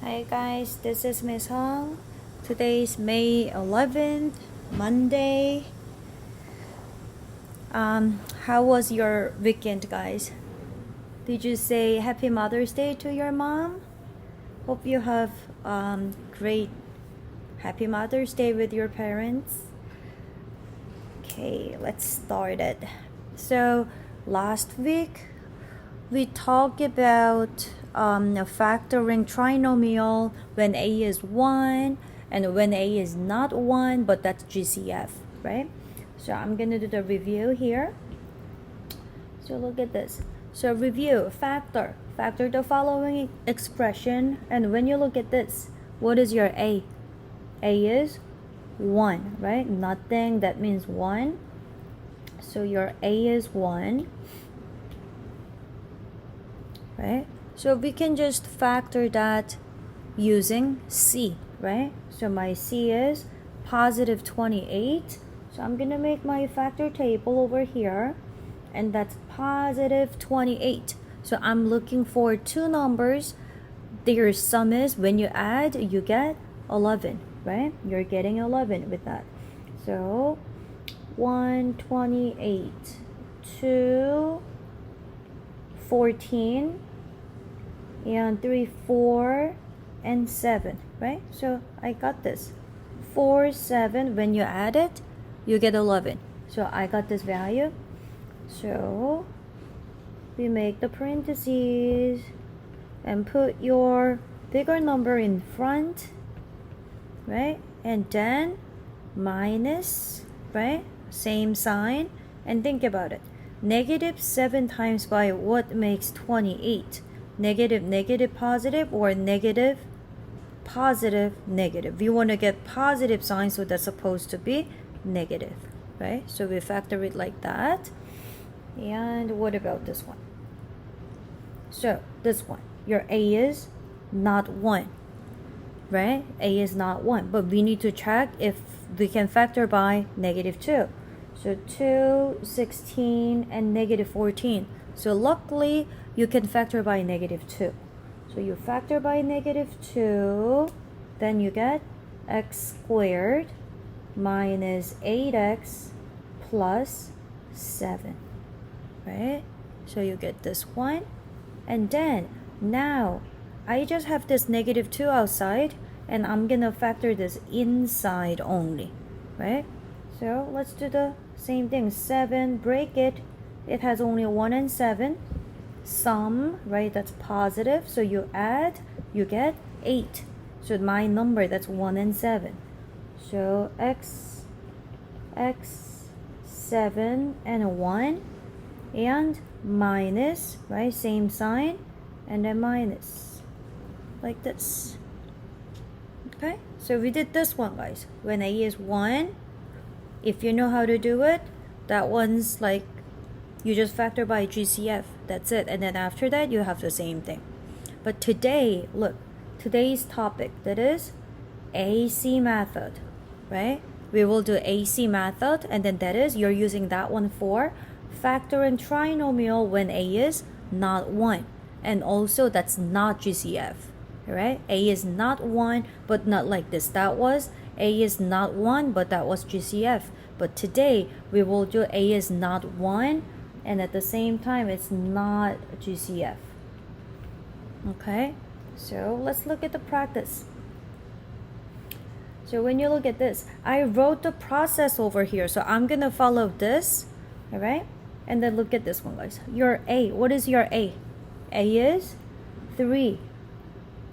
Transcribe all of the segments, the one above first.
Hi guys, this is Ms.Hong. Today is May 11th, Monday. How was your weekend, guys? Did you say Happy Mother's Day to your mom? Hope you have great Happy Mother's Day with your parents. Okay, let's start it. So last week we talked about factoring trinomial when a is 1 and when a is not 1, but that's GCF, right? So I'm gonna do the review here. So look at this. So review, factor the following expression, and when you look at this, what is your a? A is 1, right? Nothing, that means 1. So your a is 1. Right? So we can just factor that using C, right? So my C is positive 28. So I'm going to make my factor table over here, and that's positive 28. So I'm looking for two numbers. Their sum is, when you add, you get 11, right? You're getting 11 with that. So 128 to 14 and 3, 4 and 7, right? So I got this 4, 7. When you add it, you get 11. So I got this value. So we make the parentheses and put your bigger number in front, right? And then minus, right? Same sign. And think about it. Negative 7 times by what makes 28? Negative, negative, positive, or negative, positive, negative. We want to get positive sign, so that's supposed to be negative, right? So we factor it like that. And what about this one? So this one, your a is not 1, right? A is not 1, but we need to check if we can factor by negative 2. So 2, 16, and negative 14. So luckily, you can factor by negative 2. So you factor by negative 2, then you get x squared minus 8x plus 7, right? So you get this one. And then, now, I just have this negative 2 outside, and I'm gonna factor this inside only, right? So let's do the same thing. 7, break it. It has only 1 and 7. Sum, right? That's positive. So you add, you get 8. So my number, that's 1 and 7. So x, 7 and a 1. And minus, right? Same sign. And then minus. Like this. Okay? So we did this one, guys. When a is 1. If you know how to do it, that one's like, you just factor by GCF. That's it. And then after that, you have the same thing. But today, look, today's topic, that is AC method, right? We will do AC method, and then that is, you're using that one for factor and trinomial when a is not 1. And also, that's not GCF, right? A is not 1, but not like this. That was a is not 1, but that was GCF. But today, we will do a is not 1, and at the same time, it's not GCF. Okay? So, let's look at the practice. So, when you look at this, I wrote the process over here. So, I'm going to follow this. Alright? And then look at this one, guys. Your a. What is your a? A is 3.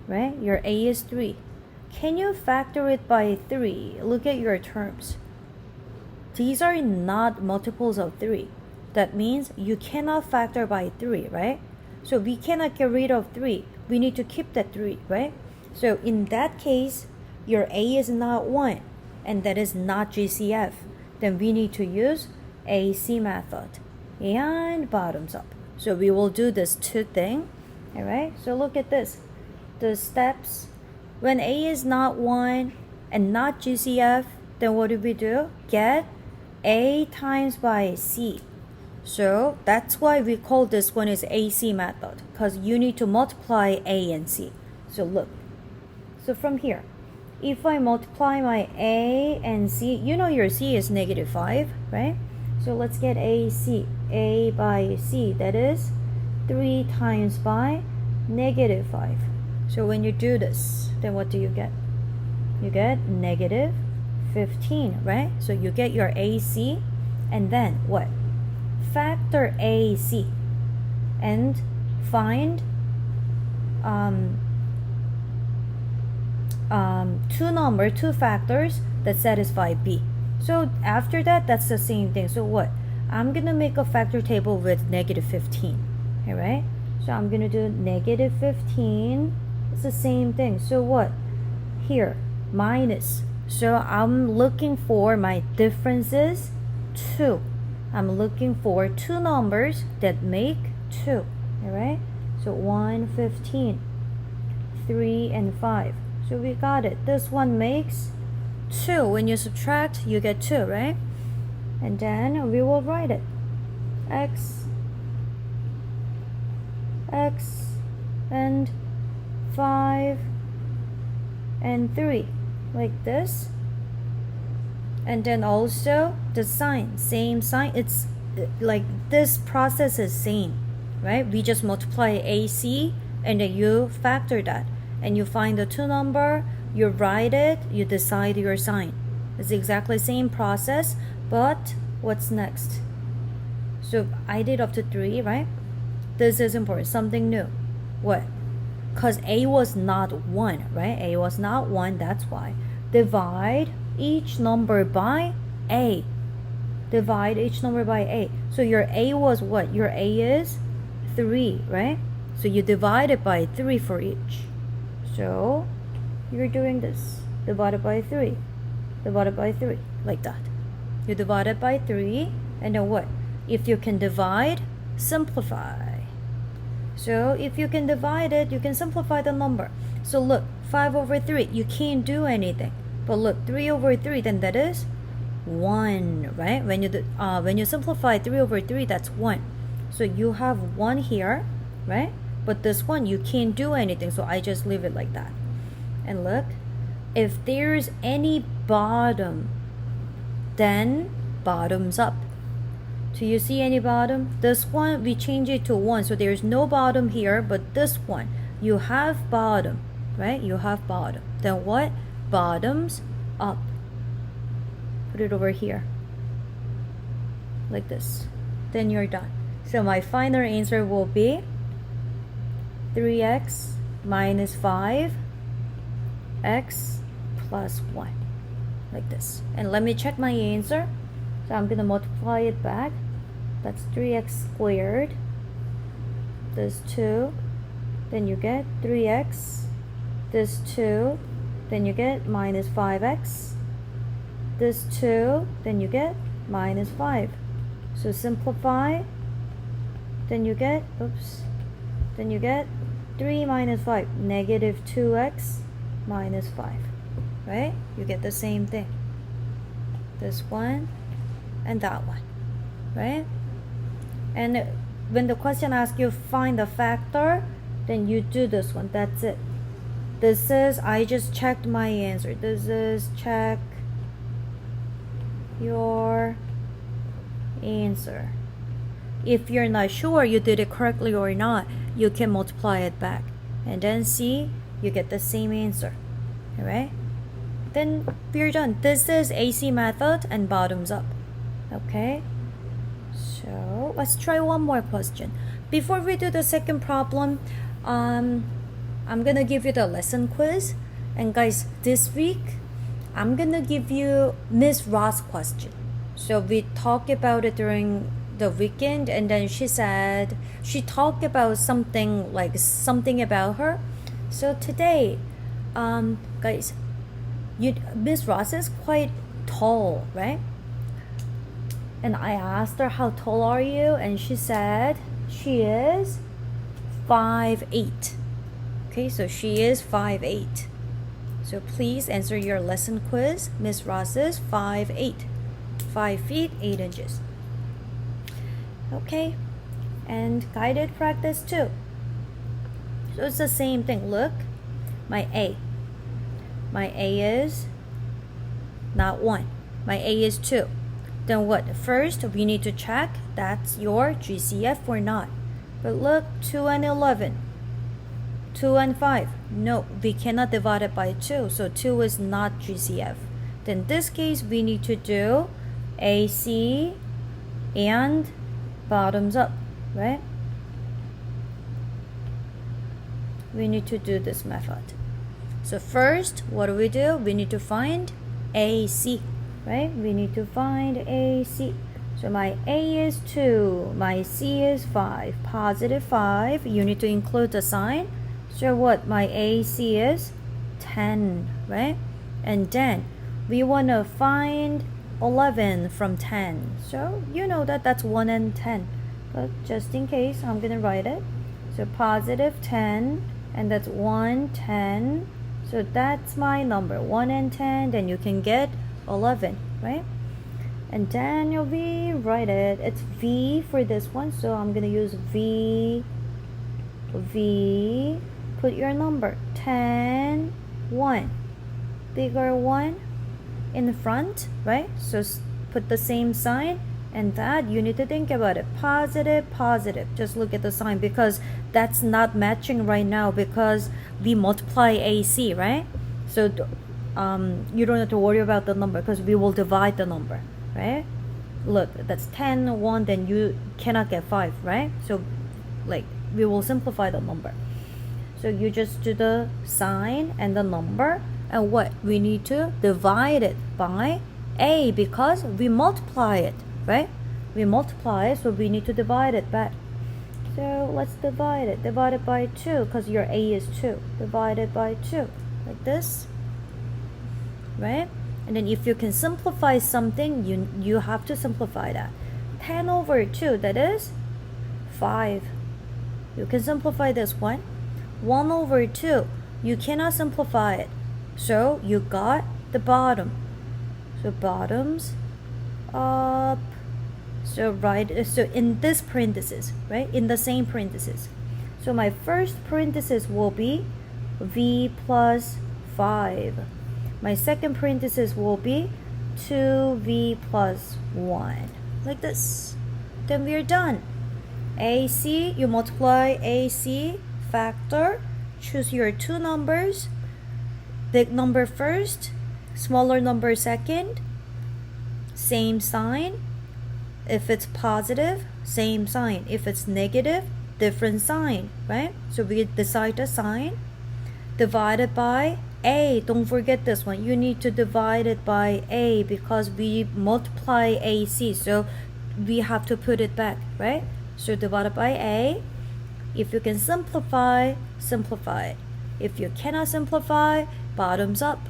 Right? Your a is 3. Can you factor it by 3? Look at your terms. These are not multiples of 3. That means you cannot factor by 3, right? So we cannot get rid of 3. We need to keep that 3, right? So in that case, your a is not 1, and that is not GCF. Then we need to use AC method and bottoms up. So we will do this 2 thing. Alright? So look at this. The steps. When a is not 1 and not GCF, then what do we do? Get a times by c. So that's why we call this one is AC method, because you need to multiply a and c. So look, So from here, if I multiply my A and C, you know your C is -5, right? So let's get AC. A by C, that is 3 times by -5. So when you do this, then what do you get? You get -15, right? So you get your AC, and then what? Factor AC and find two factors that satisfy B. So after that, that's the same thing. So what? I'm gonna make a factor table with -15. All right? So I'm gonna do -15. It's the same thing. So what? Here, minus. So I'm looking for my differences 2. I'm looking for two numbers that make 2. All right? So 115, 3 and 5. So we got it. This one makes 2. When you subtract, you get 2, right? And then we will write it. X and 5 and 3, like this. And then also the sign, same sign. It's like this process is same, right? We just multiply AC and then you factor that and you find the two number, you write it, you decide your sign. It's exactly the same process, but what's next? So I did up to 3, right? This is important, something new. What? Because A was not 1, right? A was not 1, that's why. Divide each number by A. Divide each number by A. So your A was what? Your A is 3, right? So you divide it by 3 for each. So you're doing this. Divided by 3. Divided by 3. Like that. You divide it by 3. And then what? If you can divide, simplify. So if you can divide it, you can simplify the number. So look, 5 over 3, you can't do anything. But look, 3 over 3, then that is 1, right? When you simplify 3 over 3, that's 1. So you have 1 here, right? But this one, you can't do anything. So I just leave it like that. And look, if there's any bottom, then bottoms up. Do you see any bottom? This one, we change it to 1. So there's no bottom here, but this one, you have bottom, right? You have bottom. Then what? Bottoms up. Put it over here. Like this. Then you're done. So my final answer will be 3x minus 5, x plus 1. Like this. And let me check my answer. So I'm going to multiply it back. That's 3x squared. This 2. Then you get 3x. This 2. Then you get minus 5x. This 2. Then you get minus 5. So simplify. Then you get, then you get 3 minus 5. Negative 2x minus 5. Right? You get the same thing. This one and that one, right? And when the question asks you find the factor, then you do this one. That's it. This is, I just checked my answer. This is check your answer. If you're not sure you did it correctly or not, you can multiply it back and then see, you get the same answer. Alright? Then we're done. This is AC method and bottoms up. Okay, so let's try one more question. Before we do the second problem, I'm gonna give you the lesson quiz. And guys, this week, I'm gonna give you Miss Ross question. So we talked about it during the weekend, and then she said, she talked about something like something about her. So today, guys, Miss Ross is quite tall, right? And I asked her, how tall are you? And she said she is 5'8". Okay, so she is 5'8". So please answer your lesson quiz. Miss Ross is 5'8". 5 feet 8 inches. Okay, and guided practice 2. So it's the same thing. Look, my A. My A is not 1. My A is 2. Then what? First, we need to check that's your GCF or not. But look, 2 and 11. 2 and 5. No, we cannot divide it by 2. So 2 is not GCF. Then in this case, we need to do AC and bottoms up, right? We need to do this method. So first, what do? We need to find AC, right? We need to find AC. So my A is 2, my C is 5, positive 5. You need to include the sign. So what? My AC is 10, right? And then we want to find 11 from 10. So you know that that's 1 and 10. But just in case, I'm going to write it. So positive 10, and that's 1, 10. So that's my number, 1 and 10. Then you can get 11, right? And then you'll write it. It's V for this one. So I'm going to use V. Put your number. 10, 1. Bigger 1 in front, right? So put the same sign. And that, you need to think about it. Positive, positive. Just look at the sign because that's not matching right now because we multiply AC, right? So you don't have to worry about the number because we will divide the number, right? Look, that's 10, 1, then you cannot get 5, right? So like we will simplify the number. So you just do the sign and the number, and what? We need to divide it by A because we multiply it, right? We multiply it, so we need to divide it back. So let's divide it. Divide it by 2 because your A is 2. Divide it by 2 like this, right? And then if you can simplify something, you have to simplify that. 10 over 2, that is 5. You can simplify this one. 1 over 2, you cannot simplify it. So you got the bottom. So bottoms up. So in this parenthesis, right? In the same parenthesis. So my first parenthesis will be V plus 5. My second parenthesis will be 2V plus 1. Like this. Then we are done. AC, you multiply AC, factor, choose your two numbers. Big number first, smaller number second. Same sign. If it's positive, same sign. If it's negative, different sign, right? So we decide the sign. Divided by A. Don't forget this one. You need to divide it by A because we multiply AC. So we have to put it back, right? So divided by A. If you can simplify, simplify it. If you cannot simplify, bottoms up.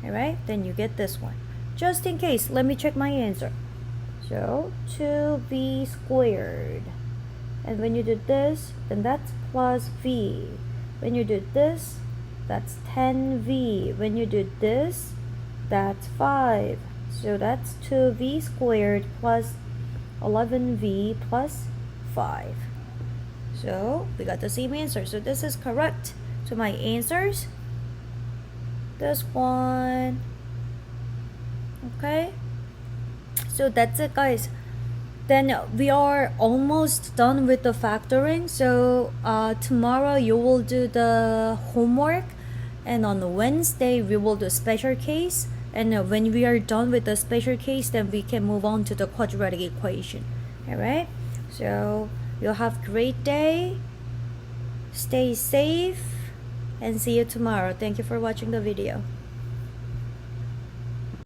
Alright? Then you get this one. Just in case, let me check my answer. So 2V squared. And when you do this, then that's plus V. When you do this, that's 10V. When you do this, that's 5. So that's 2V squared plus 11V plus 5. So we got the same answer. So this is correct. So my answers, this one. Okay. So that's it, guys. Then we are almost done with the factoring. So tomorrow you will do the homework, and on Wednesday we will do special case. And when we are done with the special case, then we can move on to the quadratic equation. Alright? So you'll have a great day. Stay safe and see you tomorrow. Thank you for watching the video.